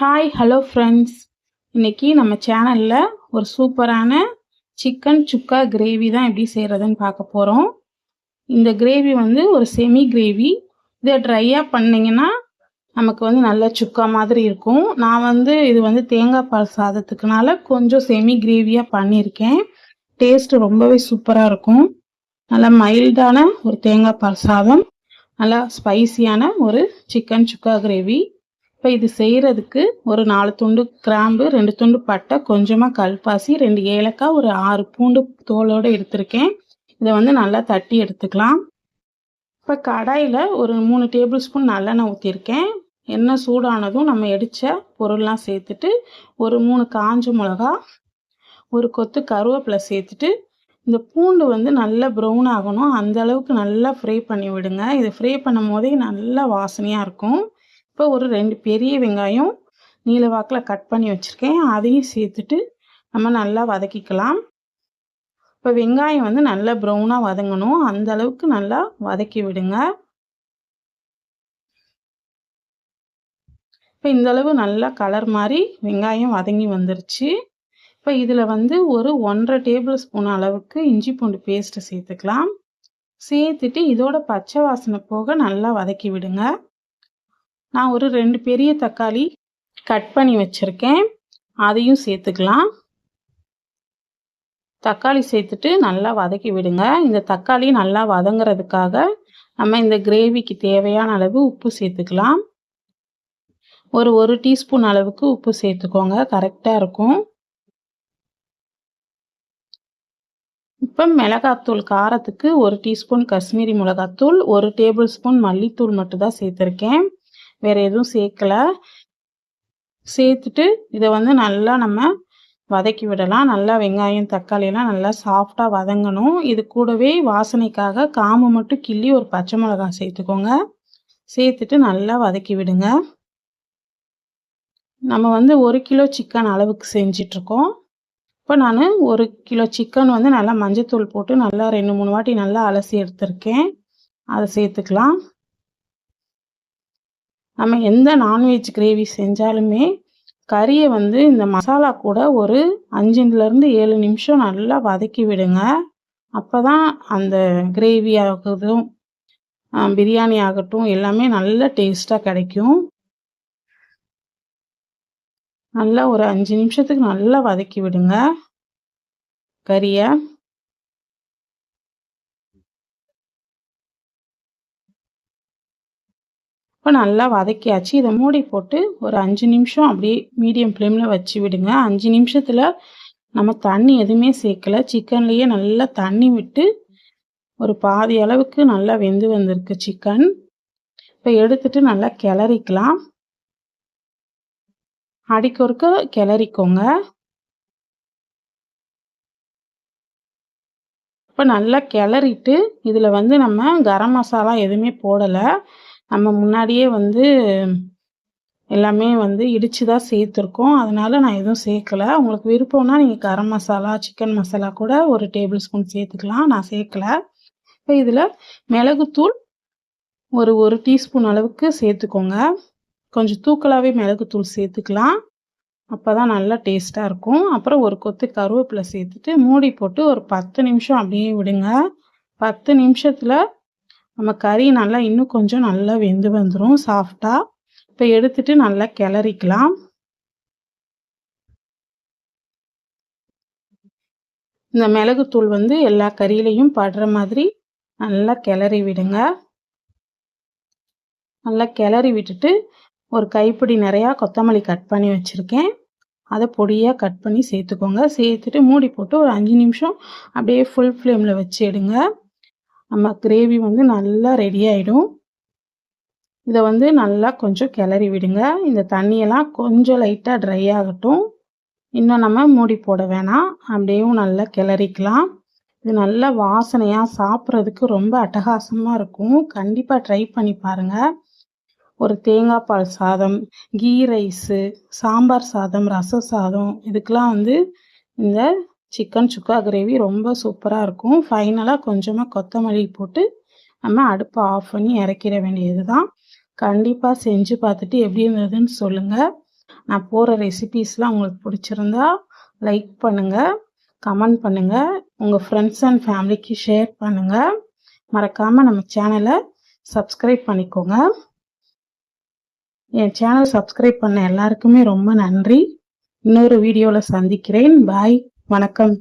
Hi hello friends, இன்றைக்கி நம்ம சேனலில் ஒரு சூப்பரான சிக்கன் சுக்கா கிரேவி தான் எப்படி செய்கிறதுன்னு பார்க்க போகிறோம். இந்த கிரேவி வந்து ஒரு செமி கிரேவி. இதை ட்ரையாக பண்ணிங்கன்னா நமக்கு வந்து நல்ல சுக்கா மாதிரி இருக்கும். நான் இது தேங்காய் பால் சாதத்துக்குனால கொஞ்சம் செமி கிரேவியாக பண்ணியிருக்கேன். டேஸ்ட்டு ரொம்பவே சூப்பராக இருக்கும். நல்லா மைல்டான ஒரு தேங்காய் பால் சாதம், நல்லா ஸ்பைசியான ஒரு சிக்கன் சுக்கா கிரேவி. இப்போ இது செய்கிறதுக்கு ஒரு 4 துண்டு கிராம்பு, 2 துண்டு பட்டை, கொஞ்சமாக கல்பாசி, 2 ஏலக்காய், ஒரு 6 பூண்டு தோலோடு எடுத்திருக்கேன். இதை நல்லா தட்டி எடுத்துக்கலாம். இப்போ கடாயில் ஒரு 3 டேபிள் ஸ்பூன் நல்லெண்ணெய் ஊற்றிருக்கேன். எண்ணெய் சூடானதும் நம்ம எடுத்த பொருள்லாம் சேர்த்துட்டு, ஒரு 3 காஞ்ச மிளகா, ஒரு கொத்து கருவேப்பிலை சேர்த்துட்டு, இந்த பூண்டு நல்லா ப்ரௌன் ஆகணும், அந்த அளவுக்கு நல்லா ஃப்ரை பண்ணி விடுங்க. இது ஃப்ரை பண்ணும் போதே நல்லா வாசனையாக இருக்கும். இப்போ ஒரு 2 பெரிய வெங்காயம் நீல வாக்கில் கட் பண்ணி வச்சுருக்கேன், அதையும் சேர்த்துட்டு நம்ம நல்லா வதக்கிக்கலாம். இப்போ வெங்காயம் நல்லா ப்ரௌனாக வதங்கணும், அந்த அளவுக்கு நல்லா வதக்கி விடுங்க. இப்போ இந்தளவு நல்லா கலர் மாதிரி வெங்காயம் வதங்கி வந்துருச்சு. இப்போ இதில் ஒரு 1.5 டேபிள் ஸ்பூன் அளவுக்கு இஞ்சி பூண்டு பேஸ்ட்டு சேர்த்துக்கலாம். சேர்த்துட்டு இதோட பச்சை வாசனை போக நல்லா வதக்கி விடுங்க. நான் ஒரு 2 பெரிய தக்காளி கட் பண்ணி வச்சுருக்கேன், அதையும் சேர்த்துக்கலாம். தக்காளி சேர்த்துட்டு நல்லா வதக்கி விடுங்க. இந்த தக்காளி நல்லா வதங்கிறதுக்காக நம்ம இந்த கிரேவிக்கு தேவையான அளவு உப்பு சேர்த்துக்கலாம். ஒரு டீஸ்பூன் அளவுக்கு உப்பு சேர்த்துக்கோங்க, கரெக்டாக இருக்கும். இப்போ மிளகாத்தூள் காரத்துக்கு 1 டீஸ்பூன் காஷ்மீரி மிளகாத்தூள், 1 டேபிள் ஸ்பூன் மல்லித்தூள் மட்டும் தான் சேர்த்துருக்கேன், வேறு எதுவும் சேர்க்கலை. சேர்த்துட்டு இதை நல்லா நம்ம வதக்கி விடலாம். நல்லா வெங்காயம் தக்காளியெல்லாம் நல்லா சாஃப்டாக வதங்கணும். இது கூடவே வாசனைக்காக காம்பு மட்டும் கிள்ளி ஒரு பச்சை மிளகாய் சேர்த்துக்கோங்க. சேர்த்துட்டு நல்லா வதக்கி விடுங்க. நம்ம 1 கிலோ சிக்கன் அளவுக்கு செஞ்சிட்ருக்கோம். இப்போ நான் 1 கிலோ சிக்கன் நல்லா மஞ்சத்தூள் போட்டு நல்லா 2-3 வாட்டி நல்லா அலசி எடுத்திருக்கேன், அதை சேர்த்துக்கலாம். நம்ம எந்த நான்வெஜ் கிரேவி செஞ்சாலுமே கறியை இந்த மசாலா கூட ஒரு 5லேருந்து 7 நிமிஷம் நல்லா வதக்கி விடுங்க. அப்போ தான் அந்த கிரேவி ஆகட்டும், பிரியாணி ஆகட்டும், எல்லாமே நல்ல டேஸ்ட்டாக கிடைக்கும். நல்லா ஒரு 5 நிமிஷத்துக்கு நல்லா வதக்கி விடுங்க கறியை. இப்போ நல்லா வதக்கியாச்சு. இதை மூடி போட்டு ஒரு 5 நிமிஷம் அப்படியே மீடியம் ஃப்ளேமில் வச்சு விடுங்க. 5 நிமிஷத்தில் நம்ம தண்ணி எதுவுமே சேர்க்கலை, சிக்கன்லேயே நல்லா தண்ணி விட்டு ஒரு பாதி அளவுக்கு நல்லா வெந்து வந்திருக்கு சிக்கன். இப்போ எடுத்துட்டு நல்லா கிளறிக்கலாம், அடிக்கொருக்க கிளறிக்கோங்க. இப்போ நல்லா கிளறிட்டு இதில் நம்ம கரம் மசாலா எதுவுமே போடலை, நம்ம முன்னாடியே எல்லாமே இடித்து தான் சேர்த்துருக்கோம், அதனால் நான் எதுவும் சேர்க்கலை. உங்களுக்கு விருப்பம்னா நீங்கள் கரம் மசாலா, சிக்கன் மசாலா கூட ஒரு டேபிள் ஸ்பூன் சேர்த்துக்கலாம், நான் சேர்க்கலை. இப்போ இதில் மிளகுத்தூள் ஒரு டீஸ்பூன் அளவுக்கு சேர்த்துக்கோங்க. கொஞ்சம் தூக்கலாகவே மிளகுத்தூள் சேர்த்துக்கலாம், அப்போ தான் நல்லா டேஸ்ட்டாக இருக்கும். அப்புறம் ஒரு கொத்து கருவேப்பிலை சேர்த்துட்டு மூடி போட்டு ஒரு 10 நிமிஷம் அப்படியே விடுங்க. 10 நிமிஷத்தில் நம்ம கறி நல்லா இன்னும் கொஞ்சம் நல்லா வெந்து வந்துடும் சாஃப்டாக. இப்போ எடுத்துட்டு நல்லா கிளறிக்கலாம். இந்த மிளகுத்தூள் எல்லா கறியிலையும் படுற மாதிரி நல்லா கிளறி விடுங்க. நல்லா கிளறி விட்டுட்டு ஒரு கைப்பிடி நிறையா கொத்தமல்லி கட் பண்ணி வச்சுருக்கேன், அதை பொடியாக கட் பண்ணி சேர்த்துக்கோங்க. சேர்த்துட்டு மூடி போட்டு ஒரு 5 நிமிஷம் அப்படியே ஃபுல் ஃப்ளேமில் வச்சு எடுங்க. நம்ம கிரேவி நல்லா ரெடி ஆகிடும். இதை நல்லா கொஞ்சம் கிளறி விடுங்க. இந்த தண்ணியெல்லாம் கொஞ்சம் லைட்டாக ட்ரை ஆகட்டும், இன்னும் நம்ம மூடி போட வேணாம், அப்படியும் நல்லா கிளறிக்கலாம். இது நல்லா வாசனையாக சாப்பிட்றதுக்கு ரொம்ப அட்டகாசமாக இருக்கும், கண்டிப்பாக ட்ரை பண்ணி பாருங்கள். ஒரு தேங்காய் பால் சாதம், கீ ரைஸு, சாம்பார் சாதம், ரசம் சாதம், இதுக்கெலாம் இந்த சிக்கன் சுக்கா கிரேவி ரொம்ப சூப்பராக இருக்கும். ஃபைனலாக கொஞ்சமாக கொத்தமல்லி போட்டு நம்ம அடுப்பை ஆஃப் பண்ணி இறக்கிற வேண்டியது தான். கண்டிப்பாக செஞ்சு பார்த்துட்டு எப்படி இருந்ததுன்னு சொல்லுங்கள். நான் போகிற ரெசிபீஸ்லாம் உங்களுக்கு பிடிச்சிருந்தா லைக் பண்ணுங்கள், கமெண்ட் பண்ணுங்கள், உங்கள் ஃப்ரெண்ட்ஸ் அண்ட் ஃபேமிலிக்கு ஷேர் பண்ணுங்கள். மறக்காமல் நம்ம சேனலை சப்ஸ்கிரைப் பண்ணிக்கோங்க. என் சேனல் சப்ஸ்கிரைப் பண்ண எல்லாருக்குமே ரொம்ப நன்றி. இன்னொரு வீடியோவில் சந்திக்கிறேன். பாய், வணக்கம்.